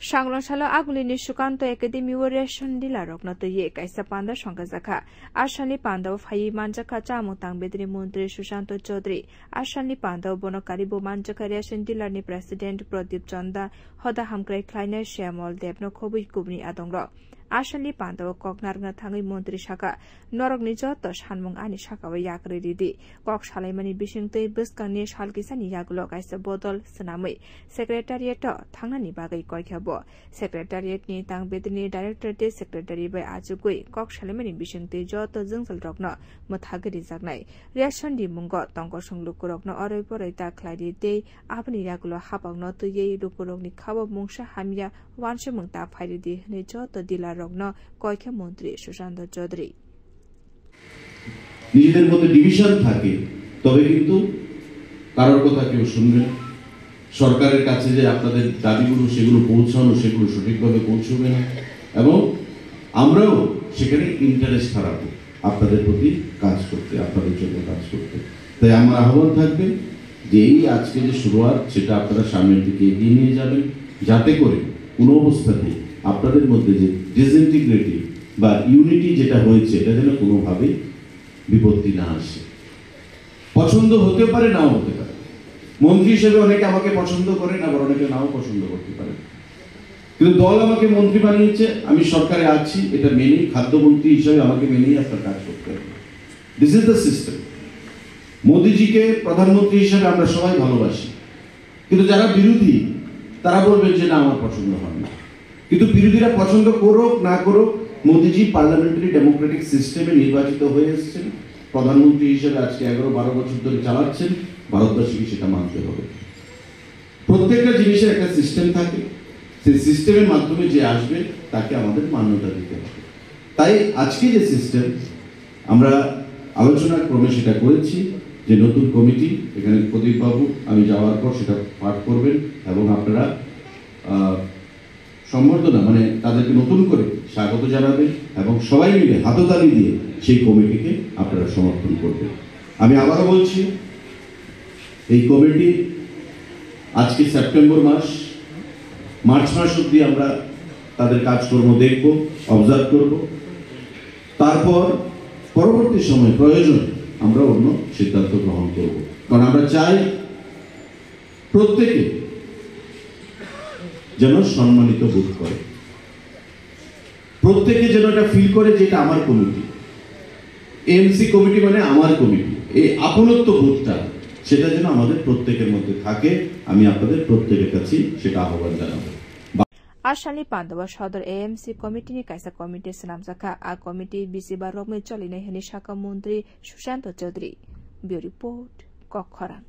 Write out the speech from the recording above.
Shanglonsalo Agulini Shukanto Academy Variation Dilarok not ye Kaisa Panda Shankazaka, Ashani Panda of Hai Manjaka Chamutang Bedri Mundri Shushanto Chodri, Ashani Panda Bono Karibu Manjakariation Dilani President Pradip Chanda, Hoda Hamgray Kleiner Shamol Debno Kobi Kubni Adongro. Ashani Panda Koknarna Tangi Mundri Shaka, Norok Nijoto Shanmung Ani Shaka Yakri Didi, Kok Shalimani Bishinte Buskanish Halkisani Yagulo Kaisa Bodol Sanami, Secretariat Tangani Bagai Koikabo, Secretariat Ni Tang Bedini Director Secretary by Ajukui, Kok Shalimani Bishinte Joto Zungsal Rogno, Mutagari Zagnai, Reaction di Mungo, Tongosung Lukurogno Oriporita Cladi Day, Abni Yagulo Habang not to Ye Lukurogni Kabo Mungsha Hamia, Wanshamungta Paidi, Nijoto Dila Rogno, Koike Mundri, Shushanto Chodri. নিজেদের মধ্যে division থাকে তবে কিন্তু কারোর কথা কেউ শুনবে না সরকারের কাছে যে আপনাদের দাবিগুলো সেগুলো পৌঁছানো সেগুলো সঠিকভাবে পৌঁছবে না এবং আমরাও সেখানে ইন্টারেস্ট হারাবো আপনাদের প্রতি কাজ করতে আপনাদের জন্য কাজ করতে তাই আমার আহ্বান থাকবে যে এই আজকে যে শুরুয়াত সেটা আপনারা সামনের দিকে এগিয়ে নিয়ে যাবেন যাতে করে কোনো অবস্থাতেই আপনাদের মধ্যে যে ডিসইন্টিগ্রিটি বা ইউনিটি যেটা হয়েছে এটা যেন কোনোভাবে বিপত্তি না আসে পছন্দ হতে পারে নাও হতে পারে মন্ত্রী হিসেবে অনেকে আমাকে পছন্দ করেন আবার অনেকে নাও পছন্দ করতে পারে কিন্তু দল আমাকে মন্ত্রী বানিয়েছে আমি সরকারে আছি এটা মেনে খাদ্যমন্ত্রী হিসেবে আমাকে মেনেই আপনার কাজ করতে হবে দিস ইজ দ্য সিস্টেম মোদিজিকে প্রধানমন্ত্রী হিসেবে আমরা সবাই ভালোবাসি কিন্তু যারা বিরোধী তারা বলবেন যে না আমার পছন্দ হয় না কিন্তু বিরোধীরা পছন্দ করুক না করুক মোদিজি পার্লামেন্টারি ডেমোক্রেটিক সিস্টেমে নির্বাচিত হয়ে এসেছেন প্রধানমন্ত্রী হিসেবে আজকে 11-12 বছর ধরে চালাচ্ছেন ভারতবাসীকে সেটা মানতে হবে প্রত্যেকটা জিনিসের একটা সিস্টেম থাকে সেই সিস্টেমের মাধ্যমে যে আসবে তাকে আমাদের মান্যতা দিতে হবে তাই আজকে যে সিস্টেম আমরা আলোচনার ক্রমে সেটা করেছি যে নতুন কমিটি এখানে প্রদীপ বাবু আমি যাওয়ার পর সেটা পাঠ করবেন এবং আপনারা সম্বর্ধনা মানে তাদেরকে নতুন করে স্বাগত জানাবেন এবং সবাই মিলে হাততালি দিয়ে সেই কমিটিকে আপনারা সমর্থন করবেন আমি আবারও বলছি এই কমিটি আজকে সেপ্টেম্বর মাস মার্চ মাস অবধি আমরা তাদের কাজকর্ম দেখব অবজার্ভ করব তারপর পরবর্তী সময় প্রয়োজনে আমরা অন্য সিদ্ধান্ত গ্রহণ করব কারণ আমরা চাই প্রত্যেকে যেন সম্মানিত বোধ করে প্রত্যেকে যেন এটা ফিল করে যে এটা আমার কমিটি এমসি কমিটি মানে আমার কমিটি এই আপনত্ব বোধটা সেটা যেন আমাদের প্রত্যেকের মধ্যে থাকে আমি আপনাদের প্রত্যেকের কাছে সেটা আহ্বান জানাবো Ashani Pandava Shodor AMC Committee ni Kaisa Committee Sanamsaka A Committee BC Barok me Cholina Henishaka Mundri Shushanto Chodri Bureau Report Kokhoran